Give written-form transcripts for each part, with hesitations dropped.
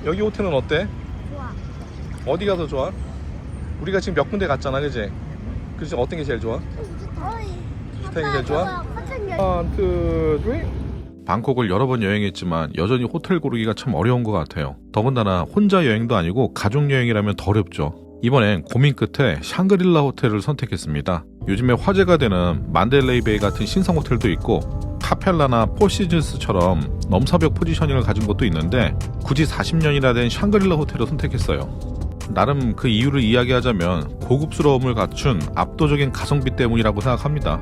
여기 호텔은 어때? 좋아. 어디가 더 좋아? 우리가 지금 몇 군데 갔잖아, 그지? 그래서 어떤 게 제일 좋아? 주택이 제일 좋아? 원, 투, 쓰리. 방콕을 여러 번 여행했지만 여전히 호텔 고르기가 참 어려운 것 같아요. 더군다나 혼자 여행도 아니고 가족 여행이라면 더 어렵죠. 이번엔 고민 끝에 샹그릴라 호텔을 선택했습니다. 요즘에 화제가 되는 만델레이 베이 같은 신상 호텔도 있고 카펠라나 포시즌스처럼 넘사벽 포지셔닝을 가진 곳도 있는데 굳이 40년이나 된 샹그릴라 호텔을 선택했어요. 나름 그 이유를 이야기하자면 고급스러움을 갖춘 압도적인 가성비 때문이라고 생각합니다.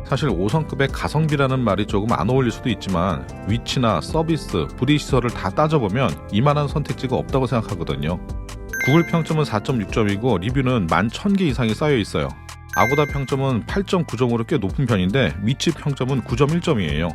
사실 5성급의 가성비라는 말이 조금 안 어울릴 수도 있지만 위치나 서비스, 부대시설을 다 따져보면 이만한 선택지가 없다고 생각하거든요. 구글 평점은 4.6점이고 리뷰는 11,000개 이상이 쌓여 있어요. 아고다 평점은 8.9점으로 꽤 높은 편인데 위치 평점은 9.1점이에요.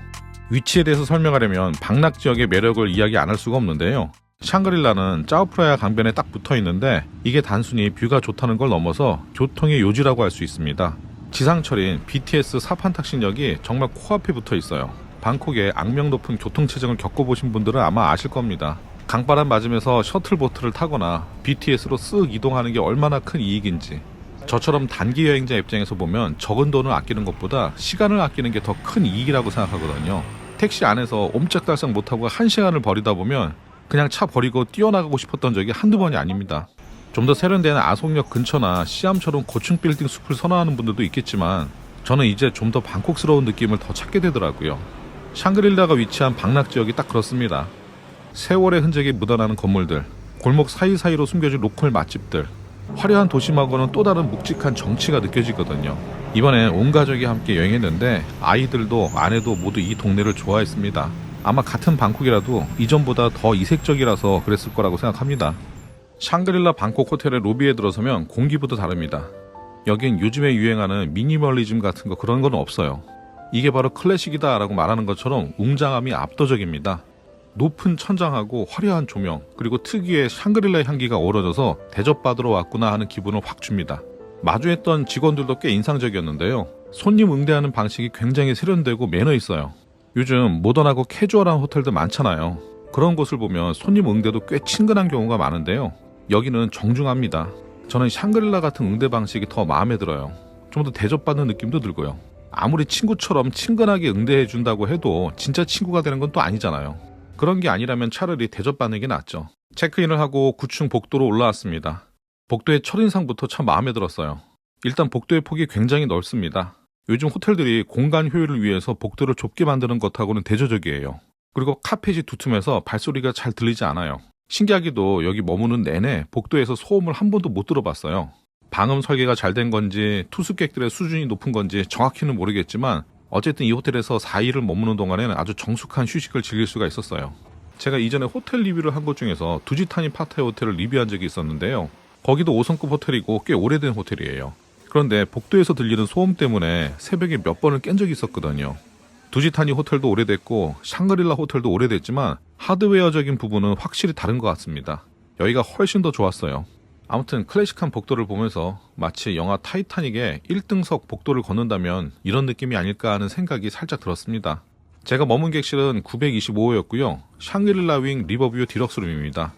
위치에 대해서 설명하려면 방락 지역의 매력을 이야기 안 할 수가 없는데요. 샹그릴라는 짜오프라야 강변에 딱 붙어 있는데 이게 단순히 뷰가 좋다는 걸 넘어서 교통의 요지라고 할 수 있습니다. 지상철인 BTS 사판탁신역이 정말 코앞에 붙어 있어요. 방콕의 악명 높은 교통체증을 겪어보신 분들은 아마 아실 겁니다. 강바람 맞으면서 셔틀보트를 타거나 BTS로 쓱 이동하는 게 얼마나 큰 이익인지. 저처럼 단기 여행자 입장에서 보면 적은 돈을 아끼는 것보다 시간을 아끼는 게 더 큰 이익이라고 생각하거든요. 택시 안에서 옴짝달싹 못하고 1시간을 버리다 보면 그냥 차 버리고 뛰어나가고 싶었던 적이 한두 번이 아닙니다. 좀 더 세련된 아송역 근처나 시암처럼 고층 빌딩 숲을 선호하는 분들도 있겠지만 저는 이제 좀 더 방콕스러운 느낌을 더 찾게 되더라고요. 샹그릴라가 위치한 방락 지역이 딱 그렇습니다. 세월의 흔적이 묻어나는 건물들, 골목 사이사이로 숨겨진 로컬 맛집들, 화려한 도심하고는 또 다른 묵직한 정치가 느껴지거든요. 이번엔 온 가족이 함께 여행했는데 아이들도 아내도 모두 이 동네를 좋아했습니다. 아마 같은 방콕이라도 이전보다 더 이색적이라서 그랬을 거라고 생각합니다. 샹그릴라 방콕 호텔의 로비에 들어서면 공기부터 다릅니다. 여긴 요즘에 유행하는 미니멀리즘 같은 거 그런 건 없어요. 이게 바로 클래식이다 라고 말하는 것처럼 웅장함이 압도적입니다. 높은 천장하고 화려한 조명 그리고 특유의 샹그릴라 향기가 어우러져서 대접받으러 왔구나 하는 기분을 확 줍니다. 마주했던 직원들도 꽤 인상적이었는데요. 손님 응대하는 방식이 굉장히 세련되고 매너 있어요. 요즘 모던하고 캐주얼한 호텔들 많잖아요. 그런 곳을 보면 손님 응대도 꽤 친근한 경우가 많은데요. 여기는 정중합니다. 저는 샹그릴라 같은 응대 방식이 더 마음에 들어요. 좀 더 대접받는 느낌도 들고요. 아무리 친구처럼 친근하게 응대해 준다고 해도 진짜 친구가 되는 건 또 아니잖아요. 그런 게 아니라면 차라리 대접받는 게 낫죠. 체크인을 하고 9층 복도로 올라왔습니다. 복도의 첫인상부터 참 마음에 들었어요. 일단 복도의 폭이 굉장히 넓습니다. 요즘 호텔들이 공간 효율을 위해서 복도를 좁게 만드는 것하고는 대조적이에요. 그리고 카펫이 두툼해서 발소리가 잘 들리지 않아요. 신기하게도 여기 머무는 내내 복도에서 소음을 한 번도 못 들어봤어요. 방음 설계가 잘 된 건지 투숙객들의 수준이 높은 건지 정확히는 모르겠지만 어쨌든 이 호텔에서 4일을 머무는 동안에는 아주 정숙한 휴식을 즐길 수가 있었어요. 제가 이전에 호텔 리뷰를 한 곳 중에서 두지타니 파타야 호텔을 리뷰한 적이 있었는데요. 거기도 5성급 호텔이고 꽤 오래된 호텔이에요. 그런데 복도에서 들리는 소음 때문에 새벽에 몇 번을 깬 적이 있었거든요. 두지타니 호텔도 오래됐고 샹그릴라 호텔도 오래됐지만 하드웨어적인 부분은 확실히 다른 것 같습니다. 여기가 훨씬 더 좋았어요. 아무튼 클래식한 복도를 보면서 마치 영화 타이타닉의 1등석 복도를 걷는다면 이런 느낌이 아닐까 하는 생각이 살짝 들었습니다. 제가 머문 객실은 925호였고요. 샹그릴라 윙 리버뷰 디럭스룸입니다.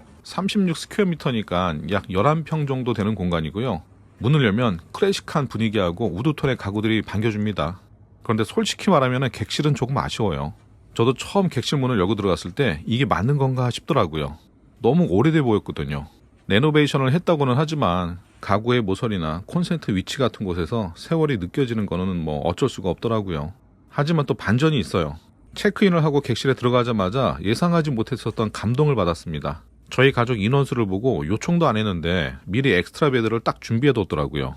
36스퀘어미터니까 약 11평 정도 되는 공간이고요. 문을 열면 클래식한 분위기하고 우드톤의 가구들이 반겨줍니다. 그런데 솔직히 말하면 객실은 조금 아쉬워요. 저도 처음 객실 문을 열고 들어갔을 때 이게 맞는 건가 싶더라고요. 너무 오래돼 보였거든요. 레노베이션을 했다고는 하지만 가구의 모서리나 콘센트 위치 같은 곳에서 세월이 느껴지는 거는 뭐 어쩔 수가 없더라고요. 하지만 또 반전이 있어요. 체크인을 하고 객실에 들어가자마자 예상하지 못했었던 감동을 받았습니다. 저희 가족 인원수를 보고 요청도 안 했는데 미리 엑스트라 베드를 딱 준비해 뒀더라고요.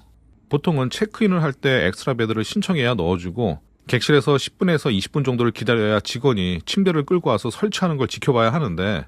보통은 체크인을 할 때 엑스트라 베드를 신청해야 넣어주고 객실에서 10분에서 20분 정도를 기다려야 직원이 침대를 끌고 와서 설치하는 걸 지켜봐야 하는데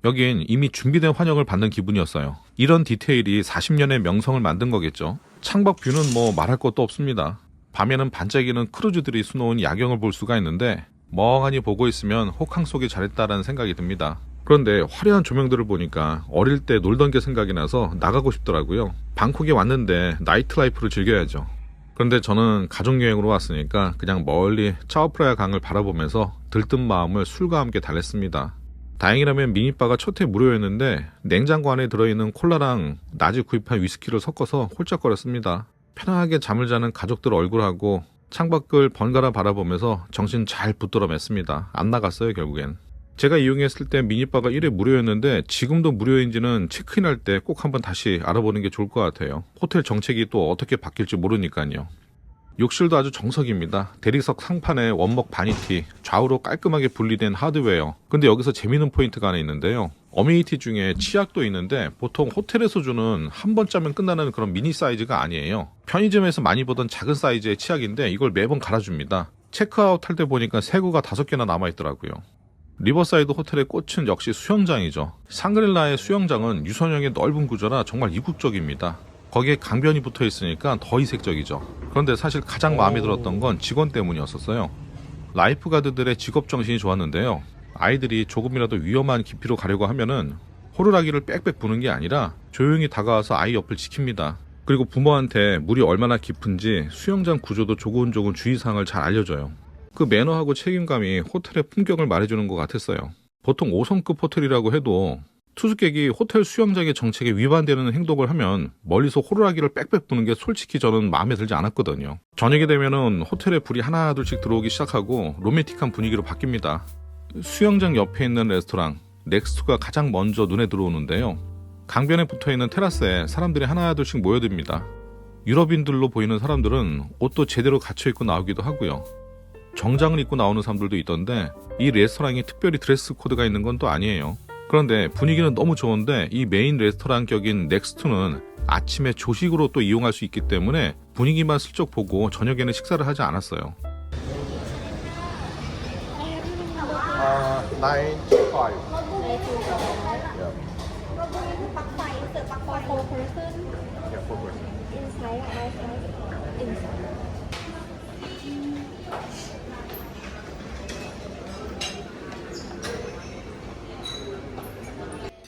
여긴 이미 준비된 환영을 받는 기분이었어요. 이런 디테일이 40년의 명성을 만든 거겠죠. 창밖 뷰는 뭐 말할 것도 없습니다. 밤에는 반짝이는 크루즈들이 수놓은 야경을 볼 수가 있는데 멍하니 보고 있으면 호캉 속이 잘했다라는 생각이 듭니다. 그런데 화려한 조명들을 보니까 어릴 때 놀던 게 생각이 나서 나가고 싶더라고요. 방콕에 왔는데 나이트 라이프를 즐겨야죠. 그런데 저는 가족여행으로 왔으니까 그냥 멀리 짜오프라야 강을 바라보면서 들뜬 마음을 술과 함께 달랬습니다. 다행이라면 미니바가 첫 해 무료였는데 냉장고 안에 들어있는 콜라랑 낮에 구입한 위스키를 섞어서 홀짝거렸습니다. 편안하게 잠을 자는 가족들 얼굴하고 창밖을 번갈아 바라보면서 정신 잘 붙들어 맸습니다. 안 나갔어요 결국엔. 제가 이용했을 때 미니바가 1회 무료였는데 지금도 무료인지는 체크인할 때 꼭 한번 다시 알아보는 게 좋을 것 같아요. 호텔 정책이 또 어떻게 바뀔지 모르니까요. 욕실도 아주 정석입니다. 대리석 상판에 원목 바니티, 좌우로 깔끔하게 분리된 하드웨어. 근데 여기서 재미있는 포인트가 하나 있는데요. 어메니티 중에 치약도 있는데 보통 호텔에서 주는 한 번 짜면 끝나는 그런 미니 사이즈가 아니에요. 편의점에서 많이 보던 작은 사이즈의 치약인데 이걸 매번 갈아줍니다. 체크아웃 할 때 보니까 새거가 5개나 남아있더라고요. 리버사이드 호텔의 꽃은 역시 수영장이죠. 샹그릴라의 수영장은 유선형의 넓은 구조라 정말 이국적입니다. 거기에 강변이 붙어 있으니까 더 이색적이죠. 그런데 사실 가장 마음에 들었던 건 직원 때문이었어요. 라이프가드들의 직업정신이 좋았는데요. 아이들이 조금이라도 위험한 깊이로 가려고 하면은 호루라기를 빽빽 부는 게 아니라 조용히 다가와서 아이 옆을 지킵니다. 그리고 부모한테 물이 얼마나 깊은지 수영장 구조도 조곤조곤 주의사항을 잘 알려줘요. 그 매너하고 책임감이 호텔의 품격을 말해주는 것 같았어요. 보통 5성급 호텔이라고 해도 투숙객이 호텔 수영장의 정책에 위반되는 행동을 하면 멀리서 호루라기를 빽빽 부는 게 솔직히 저는 마음에 들지 않았거든요. 저녁이 되면은 호텔에 불이 하나 둘씩 들어오기 시작하고 로맨틱한 분위기로 바뀝니다. 수영장 옆에 있는 레스토랑 넥스트가 가장 먼저 눈에 들어오는데요. 강변에 붙어있는 테라스에 사람들이 하나 둘씩 모여듭니다. 유럽인들로 보이는 사람들은 옷도 제대로 갖춰입고 나오기도 하고요. 정장을 입고 나오는 사람들도 있던데 이 레스토랑이 특별히 드레스 코드가 있는 건 또 아니에요. 그런데 분위기는 너무 좋은데 이 메인 레스토랑 격인 넥스트는 아침에 조식으로 또 이용할 수 있기 때문에 분위기만 슬쩍 보고 저녁에는 식사를 하지 않았어요. 925.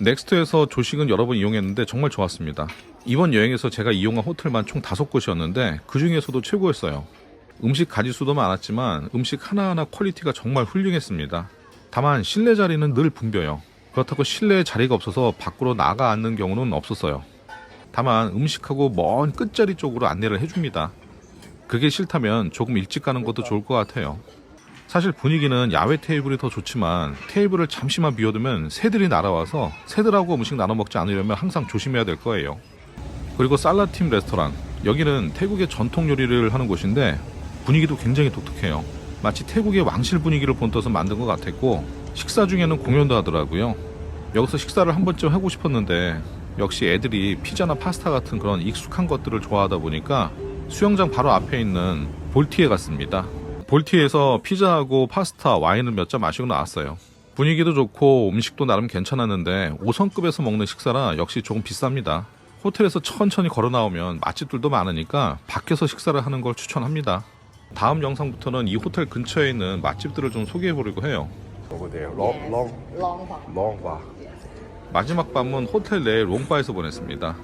넥스트에서 조식은 여러 번 이용했는데 정말 좋았습니다. 이번 여행에서 제가 이용한 호텔만 총 5곳이었는데 그 중에서도 최고였어요. 음식 가짓수도 많았지만 음식 하나하나 퀄리티가 정말 훌륭했습니다. 다만 실내 자리는 늘 붐벼요. 그렇다고 실내에 자리가 없어서 밖으로 나가 앉는 경우는 없었어요. 다만 음식하고 먼 끝자리 쪽으로 안내를 해줍니다. 그게 싫다면 조금 일찍 가는 것도 좋을 것 같아요. 사실 분위기는 야외 테이블이 더 좋지만 테이블을 잠시만 비워두면 새들이 날아와서 새들하고 음식 나눠 먹지 않으려면 항상 조심해야 될 거예요. 그리고 살라팀 레스토랑, 여기는 태국의 전통 요리를 하는 곳인데 분위기도 굉장히 독특해요. 마치 태국의 왕실 분위기를 본떠서 만든 것 같았고 식사 중에는 공연도 하더라고요. 여기서 식사를 한 번쯤 하고 싶었는데 역시 애들이 피자나 파스타 같은 그런 익숙한 것들을 좋아하다 보니까 수영장 바로 앞에 있는 볼티에 갔습니다. 볼티에서 피자하고 파스타, 와인을 몇 잔 마시고 나왔어요. 분위기도 좋고 음식도 나름 괜찮았는데 5성급에서 먹는 식사라 역시 조금 비쌉니다. 호텔에서 천천히 걸어 나오면 맛집들도 많으니까 밖에서 식사를 하는 걸 추천합니다. 다음 영상부터는 이 호텔 근처에 있는 맛집들을 좀 소개해 보려고 해요. 마지막 밤은 호텔 내 롱바에서 보냈습니다.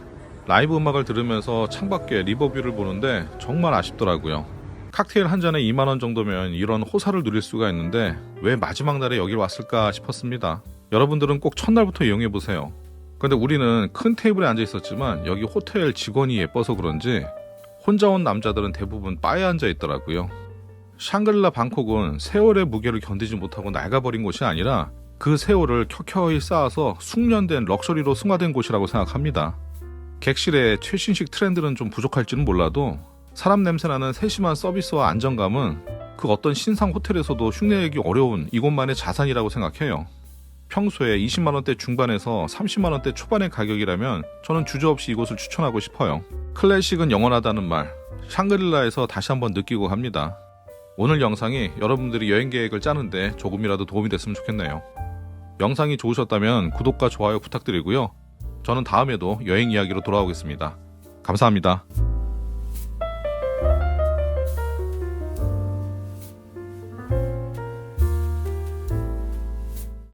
라이브 음악을 들으면서 창밖에 리버뷰를 보는데 정말 아쉽더라고요. 칵테일 한 잔에 2만원 정도면 이런 호사를 누릴 수가 있는데 왜 마지막 날에 여길 왔을까 싶었습니다. 여러분들은 꼭 첫날부터 이용해보세요. 근데 우리는 큰 테이블에 앉아 있었지만 여기 호텔 직원이 예뻐서 그런지 혼자 온 남자들은 대부분 바에 앉아 있더라고요. 샹그릴라 방콕은 세월의 무게를 견디지 못하고 낡아버린 곳이 아니라 그 세월을 켜켜이 쌓아서 숙련된 럭셔리로 승화된 곳이라고 생각합니다. 객실의 최신식 트렌드는 좀 부족할지는 몰라도 사람 냄새나는 세심한 서비스와 안정감은 그 어떤 신상 호텔에서도 흉내내기 어려운 이곳만의 자산이라고 생각해요. 평소에 20만원대 중반에서 30만원대 초반의 가격이라면 저는 주저없이 이곳을 추천하고 싶어요. 클래식은 영원하다는 말, 샹그릴라에서 다시 한번 느끼고 갑니다. 오늘 영상이 여러분들이 여행 계획을 짜는데 조금이라도 도움이 됐으면 좋겠네요. 영상이 좋으셨다면 구독과 좋아요 부탁드리고요. 저는 다음에도 여행 이야기로 돌아오겠습니다. 감사합니다.